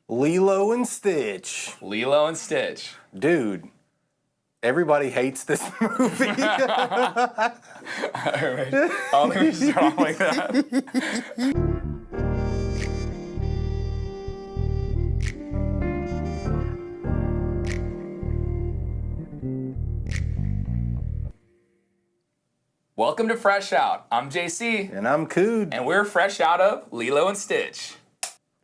Lilo and Stitch. Lilo and Stitch. Dude, everybody hates this movie. Alright. I don't think we should start off like that. Welcome to Fresh Out. I'm JC. And I'm Cude. And we're fresh out of Lilo and Stitch.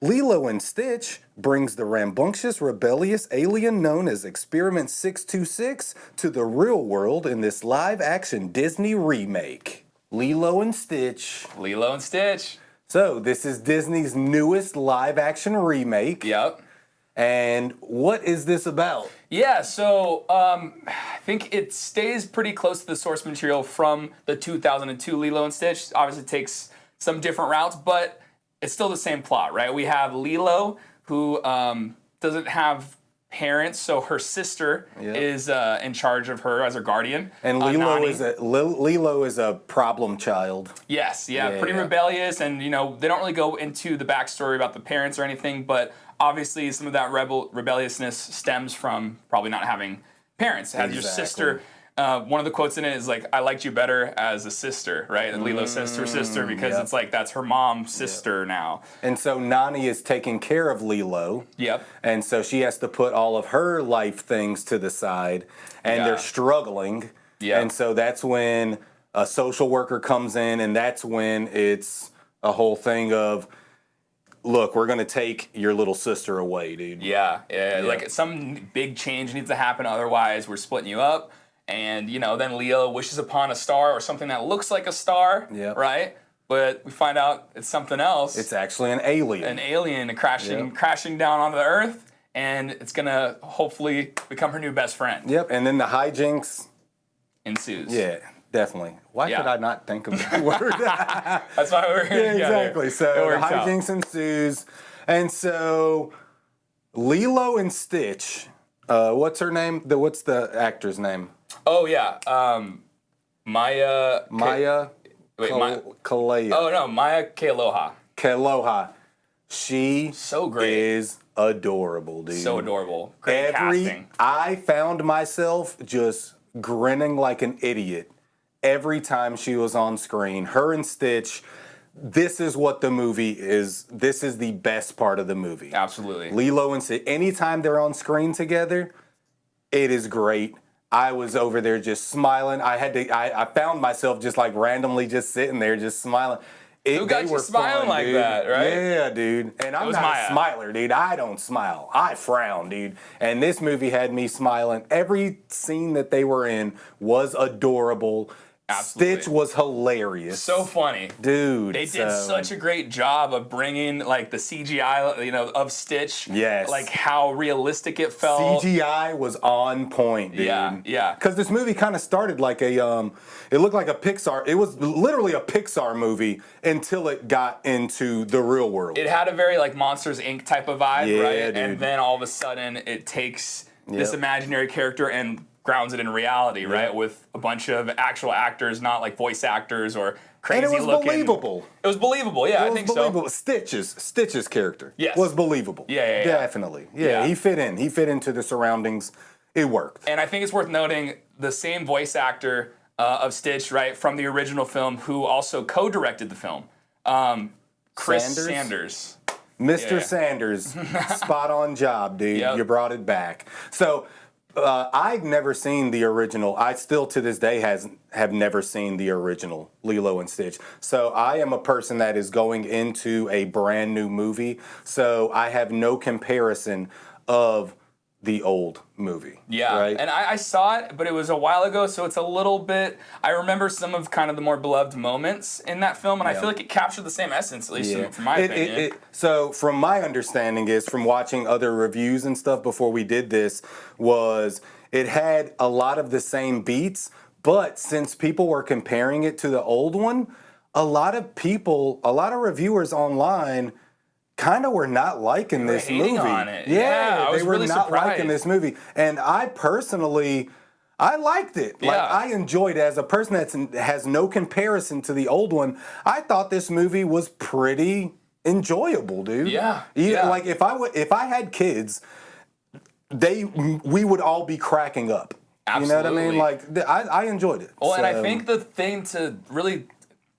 Lilo and Stitch brings the rambunctious, rebellious alien known as Experiment 626 to the real world in this live-action Disney remake. Lilo and Stitch. Lilo and Stitch. So, this is Disney's newest live-action remake. Yep. And what is this about? Yeah, so I think it stays pretty close to the source material from the 2002 Lilo and Stitch. Obviously, it takes some different routes, but it's still the same plot, right? We have Lilo, who doesn't have parents, so her sister is in charge of her as her guardian. And Lilo is a problem child. Yes, pretty rebellious, and they don't really go into the backstory about the parents or anything, but obviously some of that rebelliousness stems from probably not having parents. As your sister, one of the quotes in it is like, "I liked you better as a sister," right? And Lilo says to her sister because it's like that's her mom's sister now. And so Nani is taking care of Lilo. Yep. And so she has to put all of her life things to the side, and they're struggling. Yeah. And so that's when a social worker comes in, and that's when it's a whole thing of, look, we're going to take your little sister away, dude. Yeah, like some big change needs to happen, otherwise we're splitting you up. And, then Leo wishes upon a star or something that looks like a star, right? But we find out it's something else. It's actually an alien. An alien crashing down onto the Earth, and it's going to hopefully become her new best friend. Yep, and then the hijinks ensues. Yeah. Definitely. Why could I not think of that word? That's why we're here. Yeah, exactly. So the hijinks ensues. And so Lilo and Stitch, what's her name? What's the actor's name? Oh, yeah. Maya Kalea. Oh, no, Maya Kealoha. Kealoha. She so great. Is adorable, dude. So adorable. Great casting. I found myself just grinning like an idiot every time she was on screen. Her and Stitch, this is what the movie is. This is the best part of the movie. Absolutely. Lilo and Stitch, anytime they're on screen together, it is great. I was over there just smiling. I found myself just like randomly just sitting there just smiling. Who got you smiling like that, right? Yeah, dude. And I'm not a smiler, dude. I don't smile. I frown, dude. And this movie had me smiling. Every scene that they were in was adorable. Absolutely. Stitch was hilarious. So funny. Dude. They did such a great job of bringing like the CGI, of Stitch. Yes. Like how realistic it felt. CGI was on point, dude. Yeah. Because this movie kind of started like it looked like a Pixar, it was literally a Pixar movie until it got into the real world. It had a very like Monsters, Inc. type of vibe, right? Dude. And then all of a sudden it takes this imaginary character and grounds it in Reality, right? With a bunch of actual actors, not like voice actors or crazy looking. And it was believable. It was believable, yeah, I think so. Stitch's character was believable. Yeah. Definitely. Yeah, he fit in. He fit into the surroundings. It worked. And I think it's worth noting the same voice actor of Stitch, right, from the original film, who also co-directed the film. Chris Sanders. Mr. Sanders, spot on job, dude. Yep. You brought it back. So I've never seen the original. I still to this day have never seen the original Lilo and Stitch. So I am a person that is going into a brand new movie. So I have no comparison of the old movie. Yeah, right? And I saw it, but it was a while ago, so it's a little bit, I remember some of kind of the more beloved moments in that film, and I feel like it captured the same essence, at least from my opinion. So from my understanding is, from watching other reviews and stuff before we did this, was it had a lot of the same beats, but since people were comparing it to the old one, a lot of reviewers online kind of were not liking this movie. On it. Yeah, I was they were really not surprised. liking this movie. And I personally, I liked it. Like, I enjoyed it. As a person that has no comparison to the old one, I thought this movie was pretty enjoyable, dude. Yeah. Like if I had kids, we would all be cracking up. Absolutely. You know what I mean? Like I enjoyed it. Well, and I think the thing to really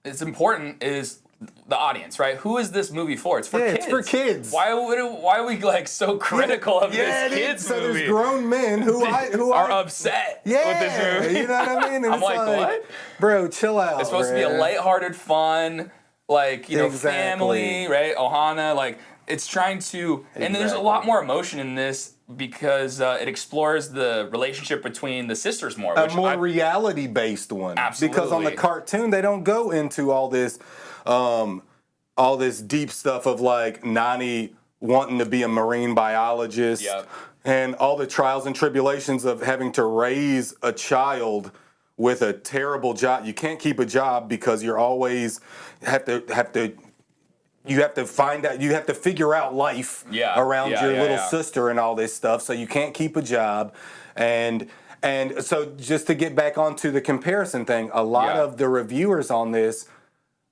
is important is the audience, right? Who is this movie for? It's for kids. It's for kids. Why are we like so critical of this kids so movie? There's grown men who are upset with this movie. You know what I mean? And I'm like, what? Bro, chill out. It's supposed to be a lighthearted, fun, like, family, right? Ohana, like it's trying to, and there's a lot more emotion in this because it explores the relationship between the sisters more. A more reality-based one. Absolutely. Because on the cartoon, they don't go into all this deep stuff of like Nani wanting to be a marine biologist and all the trials and tribulations of having to raise a child with a terrible job. You can't keep a job because you're always have to find out, you have to figure out life around your little sister and all this stuff. So you can't keep a job. And so just to get back onto the comparison thing, a lot of the reviewers on this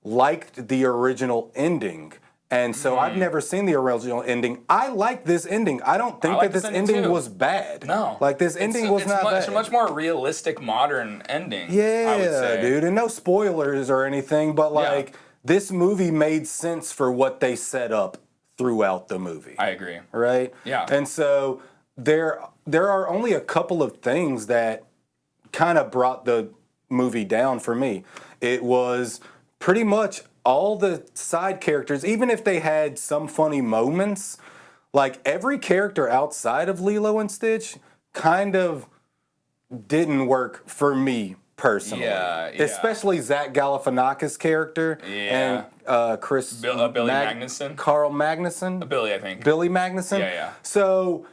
liked the original ending. And so I've never seen the original ending. I like this ending. I don't think that this ending was bad. No. Like this ending was not bad. It's a much more realistic, modern ending. Yeah, I would say. Dude. And no spoilers or anything, but like this movie made sense for what they set up throughout the movie. I agree. Right? Yeah. And so there are only a couple of things that kind of brought the movie down for me. It was pretty much all the side characters, even if they had some funny moments, like every character outside of Lilo and Stitch kind of didn't work for me personally. Yeah. Especially Zach Galifianakis' character and Chris Billy Magnuson. Carl Magnuson. Billy, I think. Billy Magnuson. Yeah. So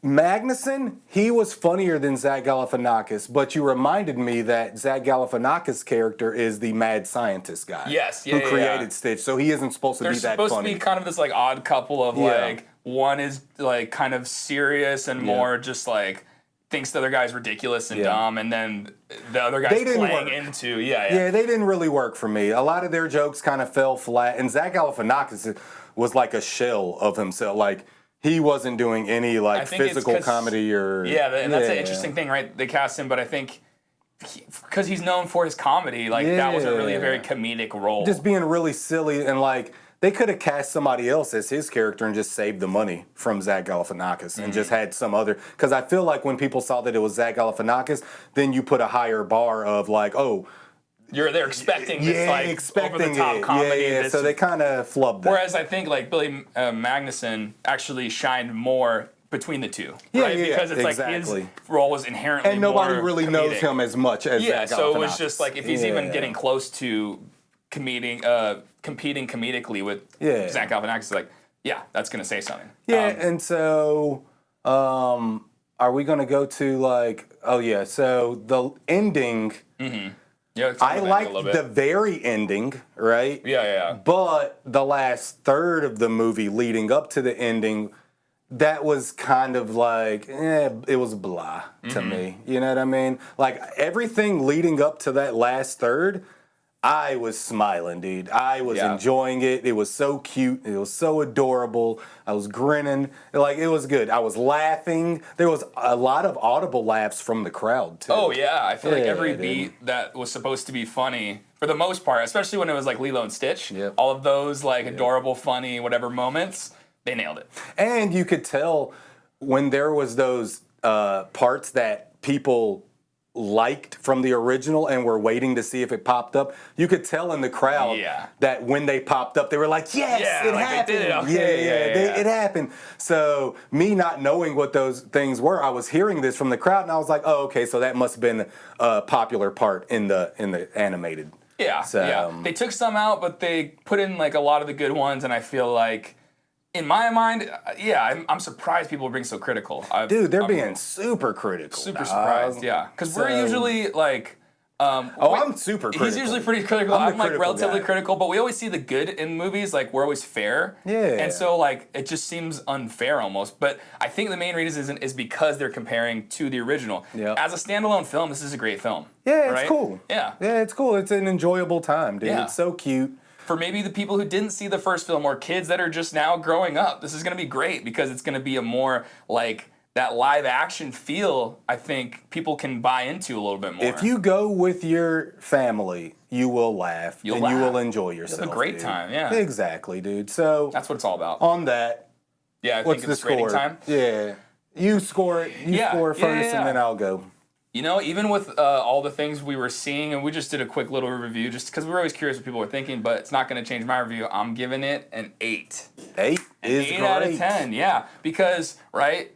Magnuson, he was funnier than Zach Galifianakis, but you reminded me that Zach Galifianakis' character is the mad scientist guy. Yes, who created Stitch, so he isn't supposed to be that funny. They're supposed to be kind of this like odd couple of like one is like kind of serious and more just like thinks the other guy's ridiculous and dumb, and then the other guy's playing into Yeah, they didn't really work for me. A lot of their jokes kind of fell flat, and Zach Galifianakis was like a shell of himself. Like he wasn't doing any like physical comedy or and that's an interesting thing, right? They cast him, but I think because he's known for his comedy, like that wasn't really a very comedic role. Just being really silly, and like they could have cast somebody else as his character and just saved the money from Zach Galifianakis and just had some other. Because I feel like when people saw that it was Zach Galifianakis, then you put a higher bar of like, oh. They're expecting this like over the top comedy. Yeah. So they kind of flubbed that. Whereas I think like Billy Magnuson actually shined more between the two, right? Because it's like his role was inherently and nobody more really comedic. knows him as much as Zach Galifianakis. So it was just like if he's even getting close to competing comedically with Zach Galifianakis, like that's gonna say something. And so are we gonna go to like so the ending? Yeah, I liked the very ending, right? Yeah. But the last third of the movie leading up to the ending, that was kind of like, it was blah to me. You know what I mean? Like everything leading up to that last third, I was smiling, dude. I was enjoying it. It was so cute. It was so adorable. I was grinning. Like, it was good. I was laughing. There was a lot of audible laughs from the crowd, too. Oh, yeah. I feel like every beat that was supposed to be funny, for the most part, especially when it was like Lilo and Stitch, all of those like adorable, funny, whatever moments, they nailed it. And you could tell when there was those parts that people liked from the original and were waiting to see if it popped up, you could tell in the crowd that when they popped up, they were like, yes, it happened. They did it. It happened. So me not knowing what those things were, I was hearing this from the crowd and I was like, oh, okay, so that must have been a popular part in the animated. They took some out, but they put in like a lot of the good ones, and I feel like in my mind, I'm surprised people are being so critical. Dude, they're being super critical. Super surprised, because we're usually like... I'm super critical. He's usually pretty critical. I'm like relatively critical, but we always see the good in movies. Like, we're always fair. And so, like, it just seems unfair almost. But I think the main reason is because they're comparing to the original. As a standalone film, this is a great film. It's cool. Yeah, it's cool. It's an enjoyable time, dude. It's so cute. for maybe the people who didn't see the first film or kids that are just now growing up, this is going to be great because it's going to be a more like that live action feel. I think people can buy into a little bit more. If you go with your family, you will laugh you will enjoy yourself. You'll have a great time, yeah. Exactly, dude. So that's what it's all about. On that, yeah, I think it's rating time. Yeah, you score it. You score first, and then I'll go. You know, even with all the things we were seeing, and we just did a quick little review just because we were always curious what people were thinking, but it's not going to change my review. I'm giving it an 8. 8 is 8 great. out of 10, yeah. Because, right,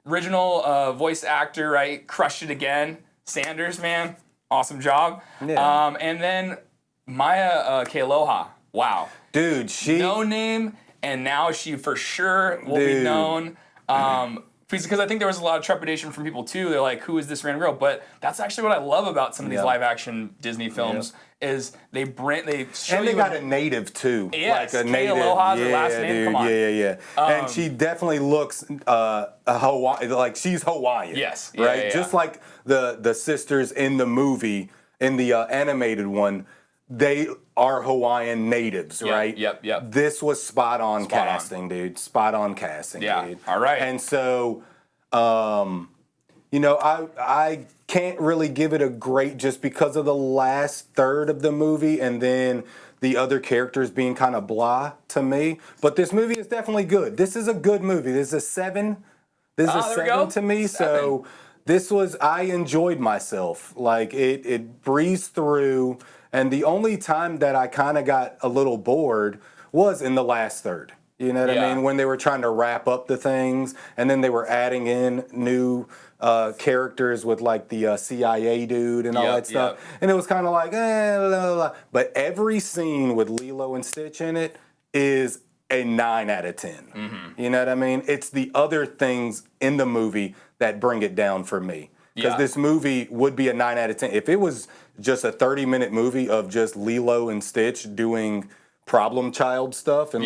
original voice actor, right, crushed it again. Sanders, man, awesome job. Yeah. And then Maya Kealoha, wow. Dude, she... No name, and now she for sure will be known. Because I think there was a lot of trepidation from people too. They're like, "Who is this random girl?" But that's actually what I love about some of these live action Disney films is they show and they got a native too. Yes, like a native. Aloha's her last name. Dude, come on. Yeah. And she definitely looks a Hawaii, like she's Hawaiian. Yes. Right. Yeah. Just like the sisters in the movie, in the animated one, they are Hawaiian natives, right? Yep. This was spot on casting, dude. Spot on casting, dude. All right. And so, you know, I can't really give it a great just because of the last third of the movie and then the other characters being kind of blah to me. But this movie is definitely good. This is a good movie. This is a 7. This is a 7 to me. 7. So I enjoyed myself. Like it breezed through. And the only time that I kind of got a little bored was in the last third. You know what I mean? When they were trying to wrap up the things, and then they were adding in new characters with like the CIA dude and all that stuff. And it was kind of like, blah, blah, blah. But every scene with Lilo and Stitch in it is a 9 out of 10. Mm-hmm. You know what I mean? It's the other things in the movie that bring it down for me. Because this movie would be a 9 out of 10. If it was just a 30-minute movie of just Lilo and Stitch doing problem child stuff, and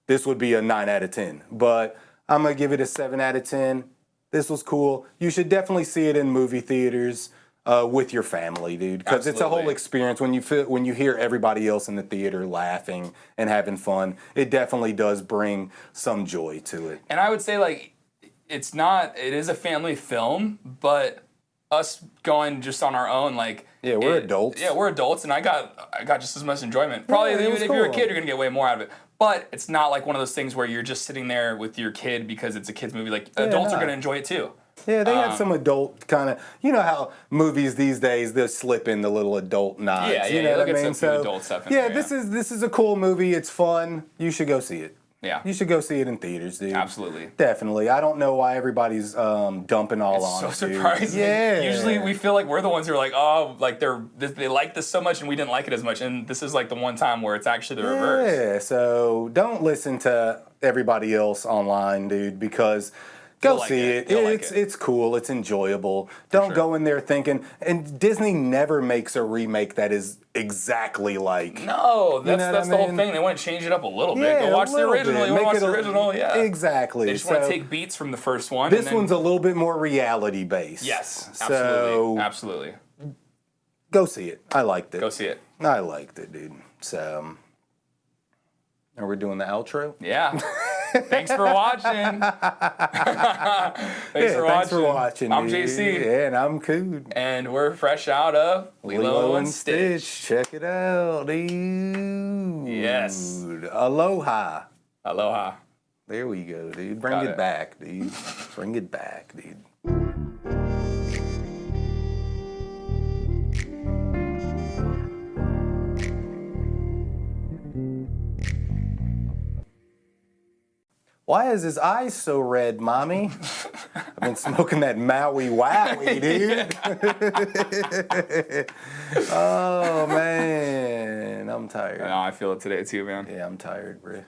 this would be a 9 out of 10. But I'm going to give it a 7 out of 10. This was cool. You should definitely see it in movie theaters with your family, dude. Because it's a whole experience. When you hear everybody else in the theater laughing and having fun, it definitely does bring some joy to it. And I would say, like, it is a family film, but us going just on our own, like... Yeah, we're adults. Yeah, we're adults, and I got just as much enjoyment. Probably even if you're a kid, you're going to get way more out of it. But it's not like one of those things where you're just sitting there with your kid because it's a kid's movie. Like, adults are going to enjoy it too. Yeah, they have some adult kind of... You know how movies these days, they'll slip in the little adult nods. Yeah, you know what I mean? Some adult stuff in there, this is a cool movie. It's fun. You should go see it. Yeah. You should go see it in theaters, dude. Absolutely. Definitely. I don't know why everybody's dumping all on it. It's so surprising. Yeah. Usually we feel like we're the ones who are like, oh, like they like this so much and we didn't like it as much. And this is like the one time where it's actually the reverse. Yeah, so don't listen to everybody else online, dude, because... Go see it. It's cool. It's enjoyable. Don't go in there thinking. And Disney never makes a remake that is exactly like. No, that's the whole thing. They want to change it up a little bit. Go watch the original. You want to watch the original? Yeah. Exactly. They just want to take beats from the first one. This one's a little bit more reality based. Yes, absolutely. Absolutely. Go see it. I liked it. Go see it. I liked it, dude. So. Are we doing the outro? Yeah. Thanks for watching. Thanks for watching. I'm dude. JC. Yeah, and I'm Cude. And we're fresh out of Lilo and Stitch. Check it out, dude. Yes. Aloha. Aloha. There we go, dude. Bring it back, dude. Bring it back, dude. Why is his eyes so red, Mommy? I've been smoking that Maui Wowie, dude. Oh, man. I'm tired. I feel it today, too, man. Yeah, I'm tired, bro.